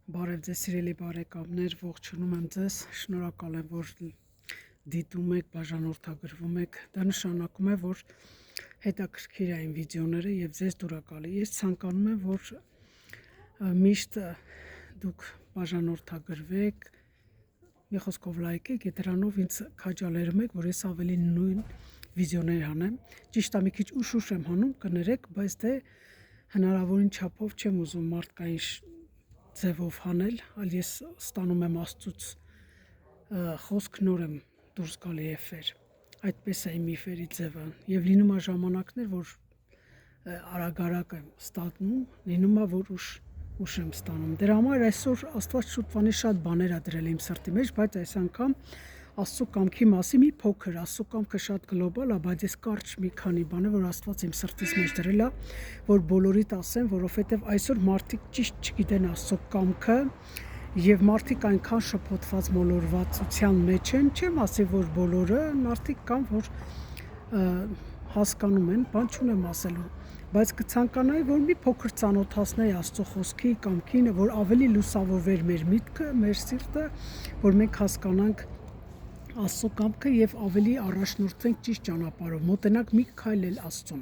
Բարև ձեզ սիրելի բարեկամներ, ողջունում եմ ձեզ, շնորհակալ եմ, որ դիտում եք, բաժանորդագրվում եք, դա նշանակում է, որ հետաքրքիր է այն վիդեոները և ձեզ դուր է գալի, ես ցանկանում եմ, որ միշտ դուք բաժանորդագրվեք, մի խոսքով լայքեք, դրանով ինձ քաջալերում եք, որ ես ավելի նույն վիդեոներ հանեմ, ճիշտ է մի քիչ ուշ եմ հանում, կներեք, բայց դե հնարավորին չափով չեմ ուզում մարդկային ձևով հանել, այլ ես ստանում եմ Աստծուց խոսք նոր եմ դուրս գալի էֆեր, այդպես է իմ էֆերի ձևը և լինում է ժամանակներ, որ արագ եմ ստանում, լինում է, որ ուշ եմ ստանում, դրա համար այսօր Աստված շուտվանի շատ բաներ է դրել իմ սրտի մեջ, բայց այս անգամ Աստծո կամքի մասին մի փոքր, Աստծո կամքը շատ գլոբալ է, բայց ես կարճ մի քանի բան է, որ Աստված իմ սրտիս մեջ դրել է, որ բոլորիդ ասեմ, որովհետև այսօր մարդիկ ճիշտ չգիտեն Աստծո կամքը և մարդիկ այնքան շփոթված մոլորվածության մեջ են, չեմ ասի, որ բոլորը, մարդիկ կան, որ հասկանում են, բան չունեմ ասելու, բայց կցանկանայի, որ մի փոքր ծանոթացնեի Աստծո խոսքի, կամքին, որ ավելի լուսավորվեր մեր միտքը, մեր սիրտը, որ մենք հասկանանք Աստծո կամքը և ավելի առաջնորդվենք ճիշտ ճանապարհով, մոտենանք մի քայլ էլ Աստծուն։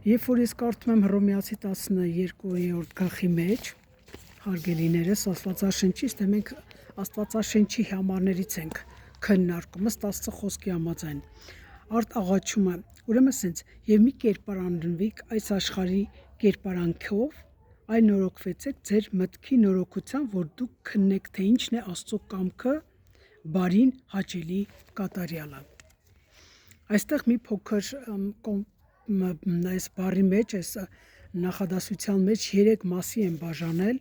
Երբ որ ես կարդում եմ Հռոմեացի 12-րդ գլխի մեջ, հարգելիներս, Աստվածաշնչից, դե մենք Աստվածաշնչի համարներից ենք քննարկում, ըստ Աստծո խոսքի համաձայն։ Արդ աղաչումը, ուրեմն ասենց, եւ մի կերպարանվիկ այս աշխարհի կերպարանքով, այլ նորոգվեցեք ձեր մտքի նորոգությամբ, որ դուք քննեք, թե ինչն է Աստծո կամքը, բարին, հաճելի, կատարյալը։ Այստեղ մի փոքր այս բառի մեջ, այս նախադասության մեջ 3 մասի են բաժանել,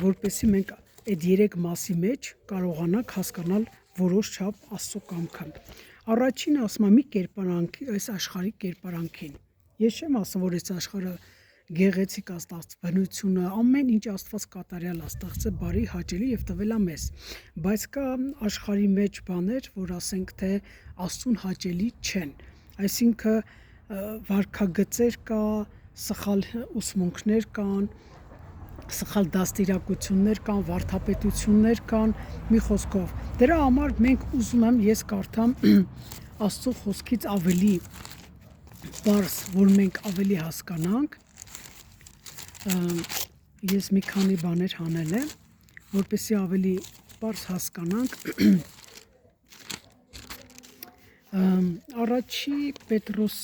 որպեսզի մենք այդ 3 մասի մեջ կարողանանք հասկանալ որոշ չափ Աստծո կամքը։ Առաջինը ասում է մի կերպարանքի, այս աշխարհի կերպարանքին։ Ես չեմ ասում, որ այս աշխարհը գեղեցիկ է ստեղծված, բնությունը, ամեն ինչ Աստված կատարյալ է ստեղծել, բարի, հաճելի եւ տվել է մեզ։ Բայց կա աշխարհի մեջ բաներ, որ ասենք թե Աստծուն հաճելի չեն։ Այսինքն վարքագծեր կա, սխալ ուսմունքներ կան, սխալ դաստիարակություններ կան, վարդապետություններ կան, մի խոսքով։ Դրա համար մենք ուզում եմ ես կարդամ Աստծո խոսքից ավելի բարձ, որ մենք ավելի հասկանանք, ես մի քանի բաներ հանել եմ, որպեսզի ավելի բարձ հասկանանք, առաջի Պետրոս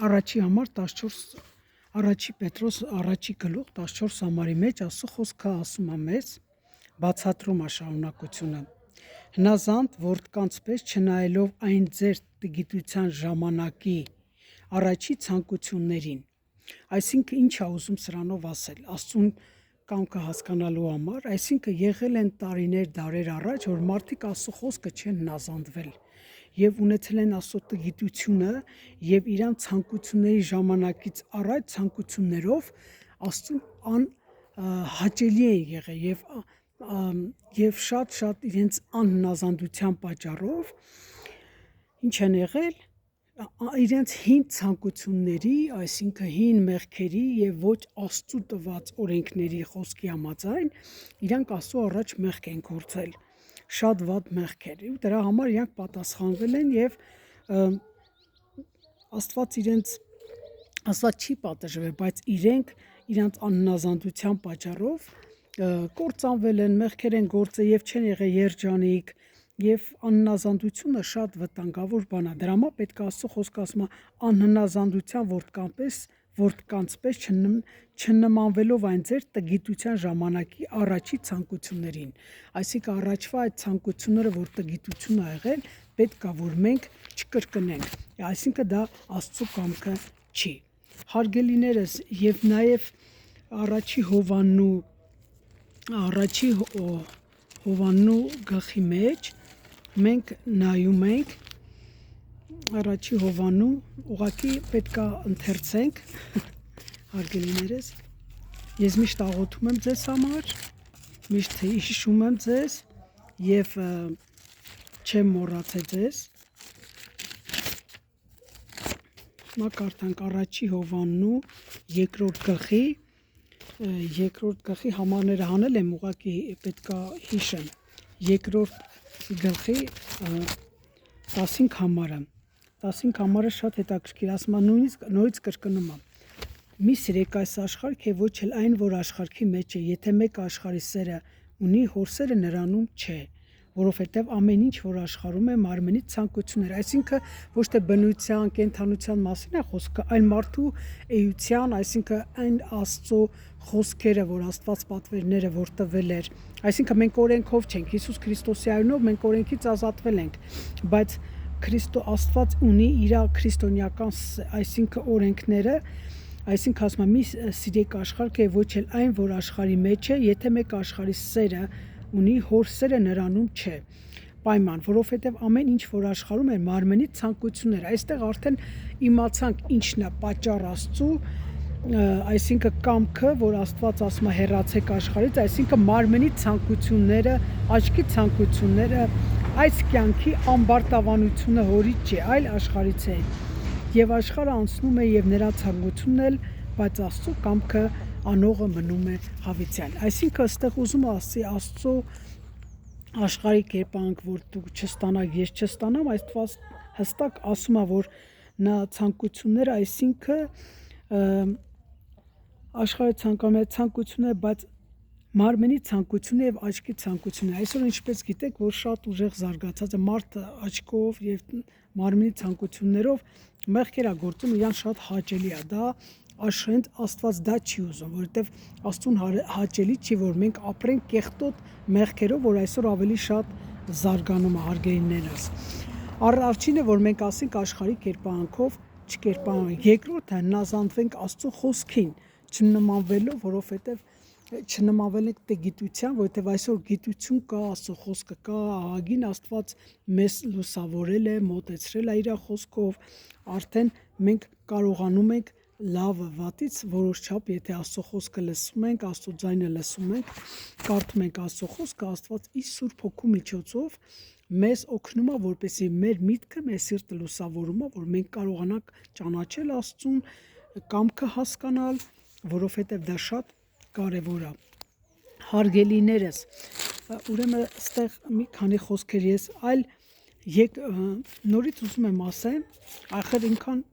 առաջի համար 14 առաջի Պետրոս առաջի գլուխ 14 համարի մեջ Աստծո խոսքը ասում է մեզ, բացատրում է շարունակությունը։ Հնազանդ որդկանց պես չնայելով այն ձեր տգիտության ժամանակի առաջի ցանկություններին։ Այսինքն ինչ է ուզում սրանով ասել, Աստծուն կամքը հասկանալու համար, այսինքն եղել են տարիներ, դարեր առաջ, որ մարդիկ Աստծո խոսքը չեն հնազանդվել եւ ունեցել են Աստծո տգիտությունը եւ իրանց ցանկությունների ժամանակից առաջ ցանկություններով Աստծուն հաճելի են եղել եւ շատ իրենց անհնազանդության պատճառով ինչ են եղել իրենց հին ցանկությունների, այսինքն հին մեղքերի եւ ոչ Աստծո տված օրենքների խոսքի համաձայն իրանք Աստծո առաջ մեղք են գործել, շատ վատ մեղքեր, ու դրա համար իրանք պատասխանվել են եւ Աստված չի պատժվել, բայց իրենք իրանց անհնազանդության պատճառով կործանվել են, մեղքեր են գործել եւ չեն եղել երջանիկ եւ անհնազանդությունը շատ վտանգավոր բան է, դրա համար պետք է Աստծո խոսքը ասում է անհնազանդության որդկանց պես չնմանվելով այն ձեր տգիտության ժամանակի առաջի ցանկություններին, այսինքն առաջվա այդ ցանկությունները, որ տգիտություն ա եղել, պետք է որ մենք չկրկնենք, այսինքն դա Աստծո կամքը չի։ Հարգելիներս, եւ նաեւ առաջի Հովհաննու գլխի մեջ մենք նայում ենք առաջի Հովհաննու, ուղղակի պետքա ընթերցենք, հարգելիներս, ես միշտ աղոթում եմ ձեզ համար, միշտ հիշում եմ ձեզ եւ չեմ մոռացել ձեզ։ Մակարդանք առաջի Հովհաննու 2-րդ գլխի երկրորդ գլխի համարները հանել եմ, ուղղակի պետքա հիշեմ։ Երկրորդ գլխի 15 համարը։ 15 համարը շատ հետաքրքիր, ասում է նույնիսկ նորից կրկնում եմ։ Մի սիրեք այս աշխարհք է, ոչ էլ այն, որ աշխարհքի մեջ է, եթե մեկ աշխարհի սերը ունի, հոր սերը նրանում չէ, որովհետև ամեն ինչ, որ աշխարհում է, մարմնի ցանկություններ, այսինքն ոչ թե բնության, կենդանության մասին է խոսքը, այլ մարդու էության, այսինքն այն Աստծո խոսքերը, որ Աստված պատվերները, որ տվել էր, այսինքն մենք օրենքով չենք, Հիսուս Քրիստոսի արյունով մենք օրենքից ազատվել ենք, բայց Աստված ունի իր քրիստոնեական, այսինքն օրենքները, այսինքն ասում եմ, մի սիրեք աշխարհք է, ոչ էլ այն, որ աշխարհի մեջ է, եթե մեկ աշխարհի սերը ունի, հոր սերը նրանում չէ։ Պայման, որովհետև ամեն ինչ, որ աշխարհում է, մարմնի ցանկություններ, այստեղ արդեն իմացանք ինչն է պատճառ Աստծու, այսինքն կամքը, որ Աստված ասում է հեռացեք աշխարհից, այսինքն մարմնի ցանկությունները, աչքի ցանկությունները, այս կյանքի ամբարտավանությունը հորից չէ, այլ աշխարհից է։ Եվ աշխարհը անցնում է եւ նրա ցանկությունն էլ, բայց Աստծո կամքը անողը մնում է հավիտյան։ Այսինքն այստեղ ուզում ասի Աստծո աշխարհի կերպանք, որ դու չստանաք, ես չստանամ, Աստված հստակ ասում է, որ նա ցանկությունները, այսինքն աշխարհը ցանկանում է ցանկությունները, բայց մարմնի ցանկությունը եւ աչքի ցանկությունը։ Այսօր ինչպես գիտեք, որ շատ ուժեղ զարգացած է մարդը աչքով եւ մարմնի ցանկություններով մեղքեր է գործում, իրան շատ հաճելի է դա, աշխենտ Աստված դա չի ուզում, որովհետեւ Աստծուն հաճելի չի, որ մենք ապրենք կեղտոտ մեղքերով, որ այսօր ավելի շատ զարգանում է հարգելիներս։ Առաջինը, որ մենք ասենք աշխարհի կերպանքով չկերպանանք, երկրորդը հնազանդվենք Աստծո խոսքին, չնմանվելով, որովհետեւ չնմանվենք դե գիտության, որովհետև այսօր գիտություն կա, Աստծո խոսքը կա, ահագին Աստված մեզ լուսավորել է, մոտեցրել է իր խոսքով, արդեն մենք կարողանում ենք լավը վատից որոշ չափ, եթե Աստծո խոսքը լսում ենք, Աստծո ձայնը լսում ենք, կարդում ենք Աստծո խոսքը, Աստված իր Սուրբ Հոգու միջոցով մեզ օգնում է, որպեսզի մեր միտքը, մեր սիրտը լուսավորում է, որ մենք կարողանանք ճանաչել Աստծուն, կամքը հասկանալ, որովհետև դա շատ կարևոր է։ Հարգելիներս, ուրեմն այստեղ մի քանի խոսքեր ես այլ նորից ուզում եմ ասեմ, ախր ինքան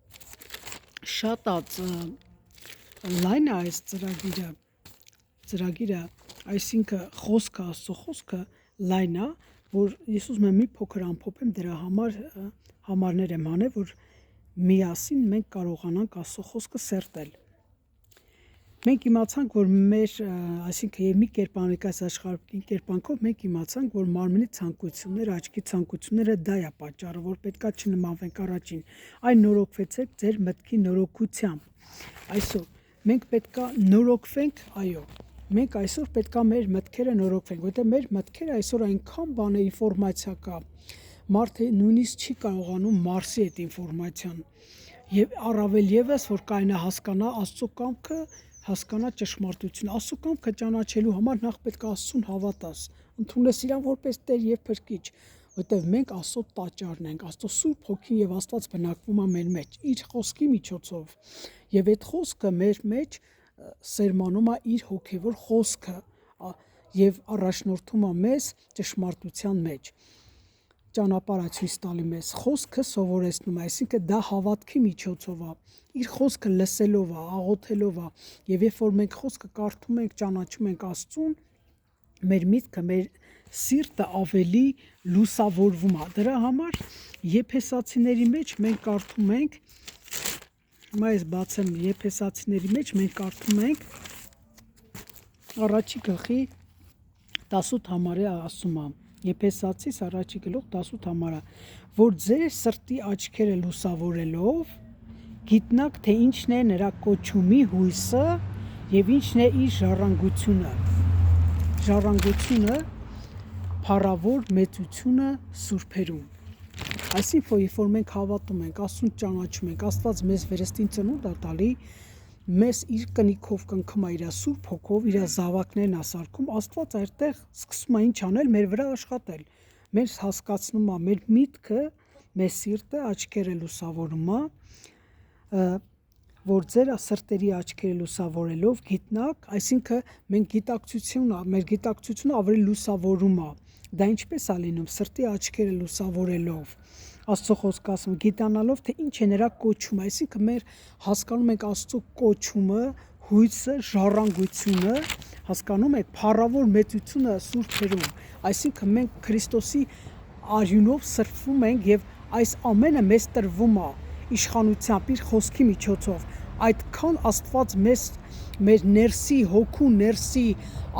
շատ լայն է այս ծրագիրը, այսինքն խոսքը, Աստծո խոսքը լայն է, որ ես ուզում եմ մի փոքր ամփոփեմ դրա համարներ եմ անել, որ միասին մենք կարողանանք Աստծո խոսքը սերտել։ Մենք իմացանք, որ մեր, այսինքն եւ մի կերպանք այս աշխարհի կերպանքով մենք իմացանք, որ մարմնի ցանկությունները, աչքի ցանկությունները դա է պատճառը, որ պետքա չնմանվենք առաջին։ Այն նորոգվեցեք ձեր մտքի նորոգությամբ։ Այսօր մենք պետքա նորոգվենք, այո։ Մենք այսօր պետքա մեր մտքերը նորոգվենք, որտեղ մեր մտքերը այսօր այնքան բան է ինֆորմացիա կա։ Մարդը նույնիսկ չի կարողանում մարսի այդ ինֆորմացիան։ Եվ առավել եւս, որ կայնա հասկանա Աստծո կամքը, հասկանա ճշմարտությունը, Աստծո կամքը ճանաչելու համար նախ պետք է Աստծուն հավատաս, ընդունես իրան որպես Տեր եւ Փրկիչ, որտեղ մենք Աստծո տաճարն ենք, Աստծո Սուրբ Հոգին եւ Աստված բնակվում է մեր մեջ, իր խոսքի միջոցով։ Եվ այդ խոսքը մեր մեջ սերմանում է իր հոգևոր խոսքը եւ առաջնորդում է մեզ ճշմարտության մեջ։ Ճանապարհը ցույց տալի մեզ, խոսքը սովորեցնում է, այսինքն դա հավատքի միջոցով է, իր խոսքը լսելով է, աղոթելով է, եւ երբ որ մենք խոսքը կարդում ենք, ճանաչում ենք Աստծուն, մեր միտքը, մեր սիրտը ավելի լուսավորվում է։ Դրա համար Եփեսացիների մեջ մենք կարդում ենք, հիմա ես բացեմ Եփեսացիների մեջ մենք կարդում ենք առաջի գլխի 18 համարը ասում է, Եփեսացիս առաջի գլուխ 18 համարը, որ ձեր սրտի աչքերը լուսավորելով գիտնաք, թե ինչն է նրա կոչումի հույսը եւ ինչն է իր ժառանգությունը, փառավոր մեծությունը սուրբերում։ Այսինքն, երբ որ մենք հավատում ենք, Աստծուն ճանաչում ենք, Աստված մեզ վերստին ծնունդ է տալի, մեզ իր կնիքով կնքում է իր Սուրբ Հոգով, իր զավակներն է սարքում, Աստված այդտեղ սկսում է ինչ անել, մեր վրա աշխատել։ Մեզ հասկացնում է մեր միտքը, մեր սիրտը, աչքերը լուսավորում է, որ ձեր սրտերի աչքերը լուսավորելով գիտնաք, այսինքն մենք մեր գիտակցությունը ավելի լուսավորում է։ Դա ինչպես է լինում սրտի աչքերը լուսավորելով։ Աստծո խոսքը ասում գիտանալով թե ինչ է նրա կոչումը, այսինքն մեր հասկանում ենք Աստծո կոչումը, հույսը, ժառանգությունը, հասկանում եք փառավոր մեծությունը սուրբերում, այսինքն մենք Քրիստոսի արյունով սրբվում ենք եւ այս ամենը մեզ տրվում է իշխանությամբ իր խոսքի միջոցով, այդքան Աստված մեր ներսի հոգու ներսի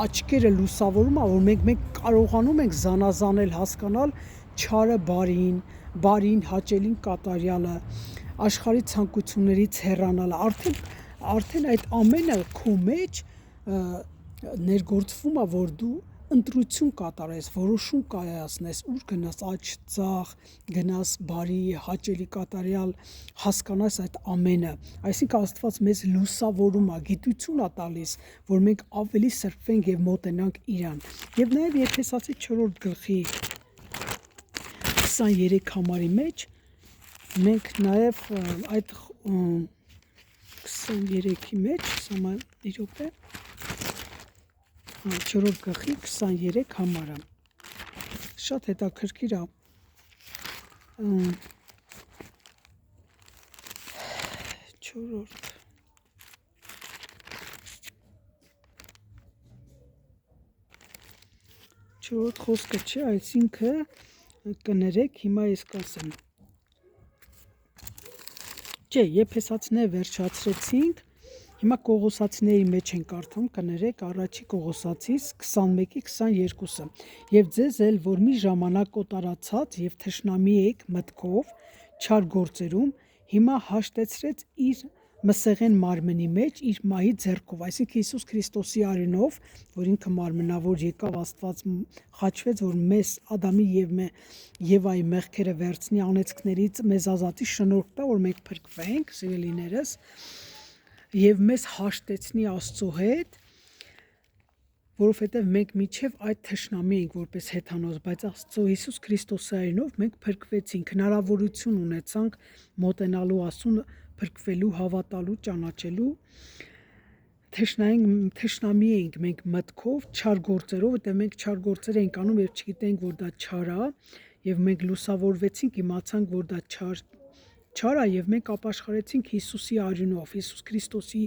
աչքերը լուսավորում է, որ մենք կարողանում ենք զանազանել, հասկանալ չարը բարին, հաճելին կատարյալը, աշխարհի ցանկություններից հեռանալը, արդեն այդ ամենը քո մեջ ներգործվում է, որ դու ընտրություն կատարես, որոշում կայացնես, ուր գնաս, աջ ծախ, գնաս բարի, հաճելի կատարյալ, հասկանաս այդ ամենը, այսինքն Աստված մեզ լուսավորում է, գիտություն է տալիս, որ մենք ավելի սրբվենք եւ մոտենանք իրան։ Եվ նաեւ Եփեսացի 4-րդ գլխի 23 համարի մեջ մենք նաեւ այդ 23-ի մեջ, մի րոպե, 4-րդ գլխի 23 համարը շատ հետաքրքիր է, 4-րդ խոսքը չէ, այսինքն կներեք, հիմա ես կասեմ, չէ, Եփեսացիները վերջացրեցինք, հիմա Կողոսացիների մեջ ենք կարդում, կներեք, առաջի Կողոսացիս 21-22-ը, եւ ձեզ էլ, որ մի ժամանակ օտարացած եւ թշնամի եք մտքով, չար գործերում, հիմա հաշտեցրեց իր մսեղեն մարմնի մեջ իր մահի ձեռքով, այսինքն Հիսուս Քրիստոսի արյունով, որ ինքը մարմնավոր եկավ, Աստված խաչվեց, որ մեզ Ադամի եւ Եվայի մեղքերը վերցնի, անեծքներից մեզ ազատի, շնորհք տա, որ մենք փրկվենք, սիրելիներս, եւ մեզ հաշտեցնի Աստծո հետ, որովհետեւ մենք միջև այդ թշնամի ենք որպես հեթանոս, բայց Աստծո Հիսուս Քրիստոսի արյունով մենք փրկվեցինք, հնարավորություն ունեցանք մոտենալու Աստծուն, փրկվելու, հավատալու, ճանաչելու, թշնամի ենք մենք մտքով, չար գործերով, որտեղ մենք չար գործեր ենք անում եւ չգիտենք, որ դա չար է, եւ մենք լուսավորվեցինք, իմացանք, որ դա չար է եւ մենք ապաշխարեցինք Հիսուսի արյունով, Հիսուս Քրիստոսի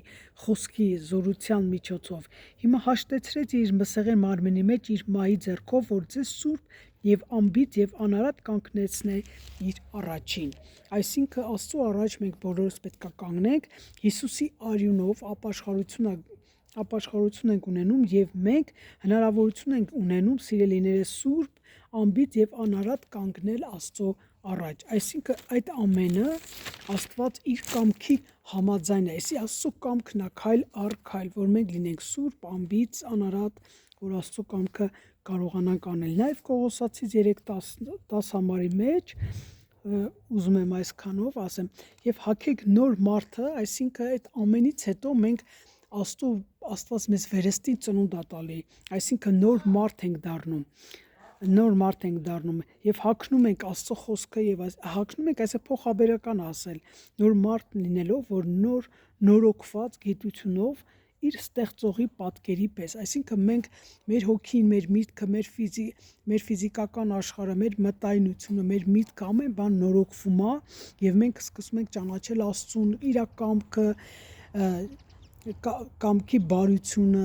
խոսքի զորության միջոցով։ Հիմա հաշտեցրեց իր մսեղեն մարմնի մեջ իր մահի ձեռքով, որ ձեզ սուրբ եւ անբիծ եւ անարատ կանգնեցնե իր առաջին։ Այսինքն Աստծո առաջ մենք բոլորս պետք է կանգնենք Հիսուսի արյունով ապաշխարություն ենք ունենում եւ մենք հնարավորություն ենք ունենում սիրելիներս սուրբ, անբիծ եւ անարատ կանգնել Աստծո առաջ, այսինքն այդ ամենը Աստված իր կամքի համաձայն է, այսի Աստծո կամքն է քայլ առ քայլ, որ մենք լինենք սուրբ, անբիծ, անարատ, որ Աստծո կամքը կարողանանք անել։ Նաև Կողոսացիս 3:10 համարի մեջ ուզում եմ այսքանով ասեմ, եւ հագեք նոր մարդը, այսինքն այդ ամենից հետո մենք Աստված մեզ վերստին ծնունդ է տալի, այսինքն նոր մարդ ենք դառնում եւ հագնում ենք Աստծո խոսքը եւ հագնում ենք, այսը փոխաբերական ասել, նոր մարդ լինելով, որ նորոգված գիտությունով իր ստեղծողի պատկերի պես, այսինքն մենք մեր հոգին, մեր միտքը, մեր ֆիզիկական աշխարհը, մեր մտայնությունը, մեր միտքը ամեն բան նորոգվում է եւ մենք սկսում ենք ճանաչել Աստծուն, իր կամքի բարությունը,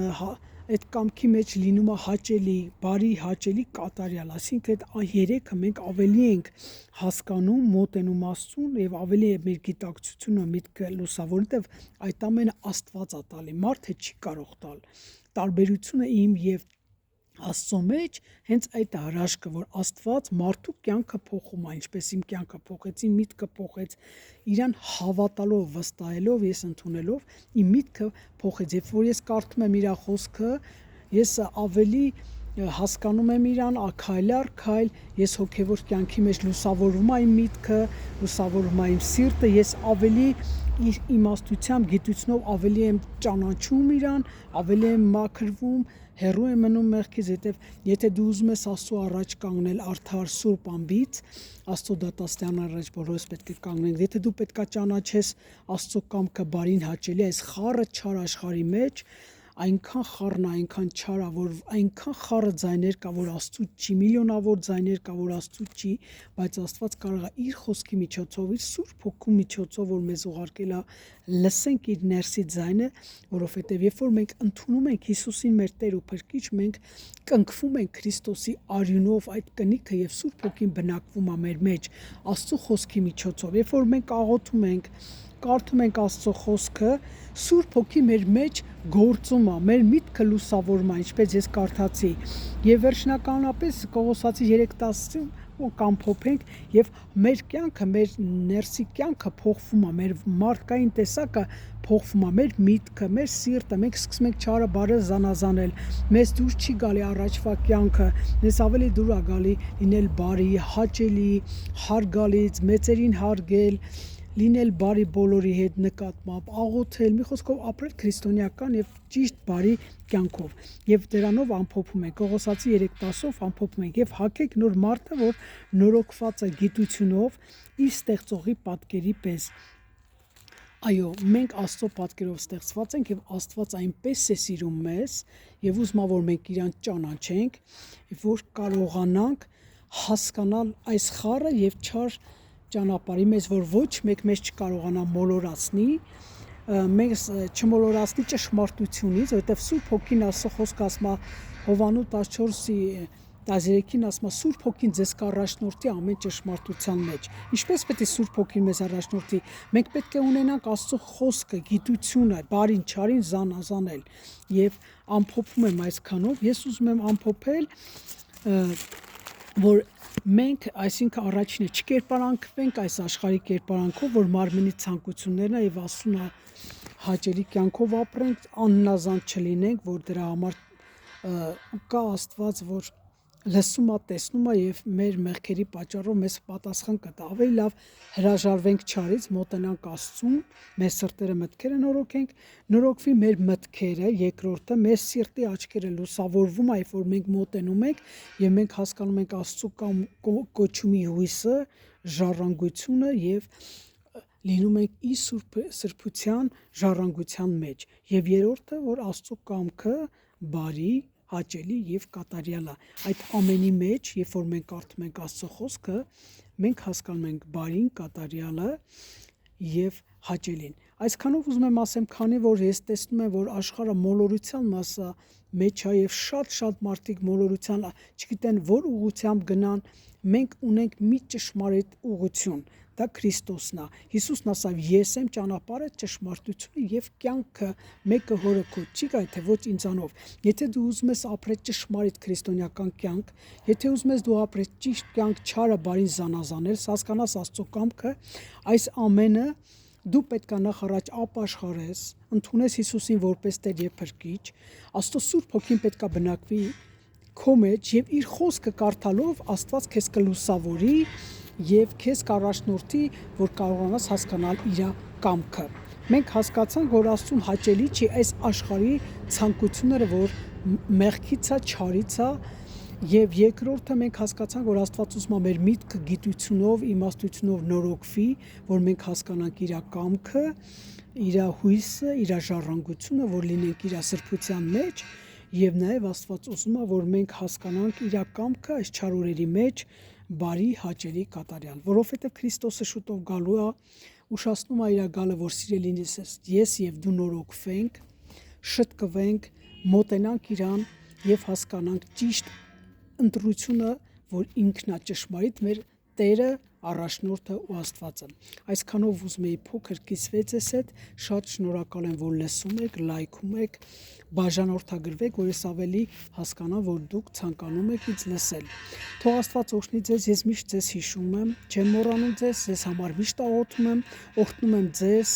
այդ կամքի մեջ լինում է հաճելի, բարի, հաճելի կատարյալ, այսինքն այդ երեքը մենք ավելի ենք հասկանում, մոտենում Աստծուն եւ ավելի է մեր գիտակցությունը, միտքը լուսավոր, որովհետեւ այդ ամենը Աստված է տալի, մարդը չի կարող տալ։ Տարբերությունը իմ եւ Աստծո մեջ հենց այդ հրաշքը, որ Աստված մարդու կյանքը փոխում է, ինչպես իմ կյանքը փոխեց, իմ միտքը փոխեց, իրան հավատալով, վստահելով, ես ընդունելով, իմ միտքը փոխեց, երբ որ ես կարդում եմ իր խոսքը, ես ավելի հասկանում եմ իրան, քայլ առ քայլ ես հոգևոր կյանքի մեջ լուսավորում եմ միտքը, լուսավորում եմ սիրտը, ես ավելի իր իմաստությամբ, գիտությունով ավելի եմ ճանաչում իրան, ավելի եմ մաքրվում, հեռու եմ մնում մեղքից, եթե դու ուզում ես Աստծո առաջ կանգնել արդար սուրբ ամբից, Աստծո դատաստան առաջ բոլորս պետք է կանգնենք, եթե դու պետքա ճանաչես Աստծո կամքը բարին հաճելի, այս խառը չար աշխարհի մեջ այնքան խառն է, այնքան չար է, որ այնքան խառը ձայներ կա, որ Աստծուց չի, միլիոնավոր ձայներ կա, որ Աստծուց չի, բայց Աստված կարող է իր խոսքի միջոցով, իր Սուրբ Հոգու միջոցով, որ մեզ ուղարկել է, լսենք իր ներսի ձայնը, որովհետև երբ որ մենք ընդունում ենք Հիսուսին մեր Տեր ու Փրկիչ, մենք կնքվում ենք Քրիստոսի արյունով, այդ կնիքը եւ Սուրբ Հոգին բնակվում է մեր մեջ Աստծո խոսքի միջոցով, երբ որ մենք աղոթում ենք, կարդում ենք Աստծո խոսքը, Սուրբ Հոգի մեր մեջ գործում է, մեր միտքը լուսավորում է, ինչպես ես կարդացի, եւ վերջնականապես Կողոսացի 3:10 կամ փոփենք եւ մեր կյանքը, մեր ներսի կյանքը փոխվում է, մեր մարդկային տեսակը փոխվում է, մեր միտքը, մեր սիրտը, մենք սկսում ենք չարը բարը զանազանել, մեզ դուր չի գալի առաջվա կյանքը, մեզ ավելի դուր է գալի լինել բարի, հաճելի, հարգալից, մեծերին հարգել, լինել բարի բոլորի հետ նկատմամբ, աղոթել, մի խոսքով ապրել քրիստոնեական եւ ճիշտ բարի կյանքով եւ դրանով ամփոփում ենք Կողոսացի 3:10-ով ամփոփում ենք եւ հագեք նոր մարդը, որ նորոգված է գիտությունով իր ստեղծողի պատկերի պես։ Այո, մենք Աստծո պատկերով ստեղծված ենք եւ Աստված այնպես է սիրում մեզ եւ ուզում է որ մենք իրան ճանաչենք, որ կարողանանք հասկանալ այս խառը եւ չար ճանապարհի մեզ, որ ոչ մեկ մեզ չկարողանա մոլորացնի, մեզ չմոլորացնի ճշմարտությունից, որովհետև Սուրբ Հոգին Աստծո խոսքը ասում է Հովանու 14:13-ին ասում է Սուրբ Հոգին ձեզ կառաջնորդի ամեն ճշմարտության մեջ։ Ինչպես պետք է Սուրբ Հոգին մեզ առաջնորդի։ Մենք պետք է ունենանք Աստծո խոսքը, գիտությունը, բարին, չարին զանազանել։ Եվ ամփոփում եմ այսքանով, ես ուզում եմ ամփոփել, որ մենք, այսինքն առաջինը չկերպարանքվենք այս աշխարհի կերպարանքով, որ մարմնի ցանկություններն է եւ Աստծուն հաճելի կյանքով ապրենք, անհնազանդ չլինենք, որ դրա համար կա Աստված, որ լսում է, տեսնում է եւ մեր մեղքերի պատճառով մեզ պատասխան կտա։ Ավելի լավ հրաժարվենք չարից, մոտենանք Աստծուն, մեր սրտերը մտքերը նորոգենք, նորոգվի մեր մտքերը, երկրորդը մեր սիրտի աչքերը լուսավորվում է, երբ որ մենք մոտենում ենք եւ մենք հասկանում ենք Աստծո կոչումի հույսը, ժառանգությունը եւ լինում ենք ի սրբության ժառանգության մեջ։ Եվ երրորդը, որ Աստծո կամքը բարի, հաճելի եւ կատարյալ է։ Այդ ամենի մեջ, երբ որ մենք կարդում ենք Աստծո խոսքը, մենք հասկանում ենք բարին, կատարյալը եւ հաճելին։ Այսքանով ուզում եմ ասեմ, քանի որ ես տեսնում եմ, որ աշխարհը մոլորության մասը մեջ է եւ շատ մարդիկ մոլորության, չգիտեն որ ուղղությամբ գնան, մենք ունենք մի ճշմարիտ ուղղություն, դա Քրիստոսն է։ Հիսուսն ասավ. Ես եմ ճանապարհը, ճշմարտությունը եւ կյանքը, մեկը հորը քո չի գա, թե ոչ ինձանով։ Եթե դու ուզում ես ապրել ճշմարիտ քրիստոնեական կյանք, եթե ուզում ես դու ապրես ճիշտ կյանք, չարը բարին զանազանել, հասկանաս Աստծո կամքը, այս ամենը դու պետք է նախ առաջ ապաշխարես, ընդունես Հիսուսին որպես Տեր եւ Փրկիչ, Աստծո Սուրբ Հոգին պետք է բնակվի քո մեջ եւ իր խոսքը կարդալով Աստված քեզ կլուսավորի եւ քեզ կառաջնորդի, որ կարողանաս հասկանալ իր կամքը։ Մենք հասկացանք, որ Աստծուն հաճելի չի այս աշխարհի ցանկությունները, որ մեղքից է, չարից է, եւ երկրորդը մենք հասկացանք, որ Աստված ուզում է մեր միտքը գիտությունով, իմաստությունով նորոգվի, որ մենք հասկանանք իր կամքը, իր հույսը, իր ժառանգությունը, որ լինենք իր սրբության մեջ, եւ նաեւ Աստված ուզում է, որ մենք հասկանանք իր կամքը այս չար օրերի մեջ բարի, հաճելի, կատարյալ, որովհետեւ Քրիստոսը շուտով գալու է, ուշացնում է իր գալը, որ սիրելիներս ես եւ դու նորոգվենք, շտկվենք, մոտենանք իրան եւ հասկանանք ճիշտ ընտրությունը, որ ինքն է ճշմարիտ մեր Տերը, առաջնորդը ու Աստվածը։ Այսքանով ուզում եի փոքր կիսվեց ես հետ, շատ շնորհակալ եմ, որ լսում եք, լայքում եք, բաժանորդագրվեք, որ ես ավելի հասկանամ, որ դուք ցանկանում եք ինձ լսել։ Թող Աստված օգնի ձեզ, ես միշտ ձեզ հիշում եմ, չեմ մոռանում ձեզ, ես համար միշտ աղոթում եմ, օգնում եմ ձեզ,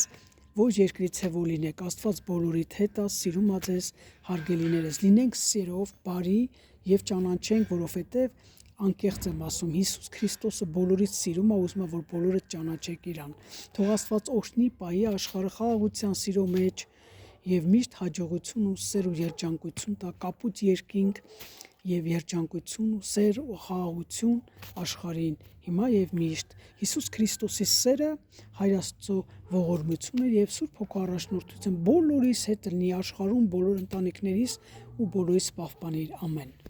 ոչ երկրից է որ լինեք, Աստված բոլորիդ հետ է, սիրում է ձեզ, հարգելիներս, լինենք սիրով, բարի եւ ճանաչենք, որովհետեւ անկեղծ եմ ասում, Հիսուս Քրիստոսը բոլորից սիրում է, ուզում է, որ բոլորը ճանաչեք իրան։ Թող Աստված օգնի պահի աշխարհը խաղաղության սիրո մեջ եւ միշտ հաջողություն ու սեր ու երջանկություն տա կապույտ երկինք եւ երջանկություն ու սեր ու խաղաղություն աշխարհին հիմա եւ միշտ Հիսուս Քրիստոսի սերը Հայր Աստծո ողորմությունը եւ Սուրբ Հոգու առաջնորդություն բոլորիս հետ լինի աշխարհում բոլոր ընտանիքներիս ու բոլորիս պահպանիր ամեն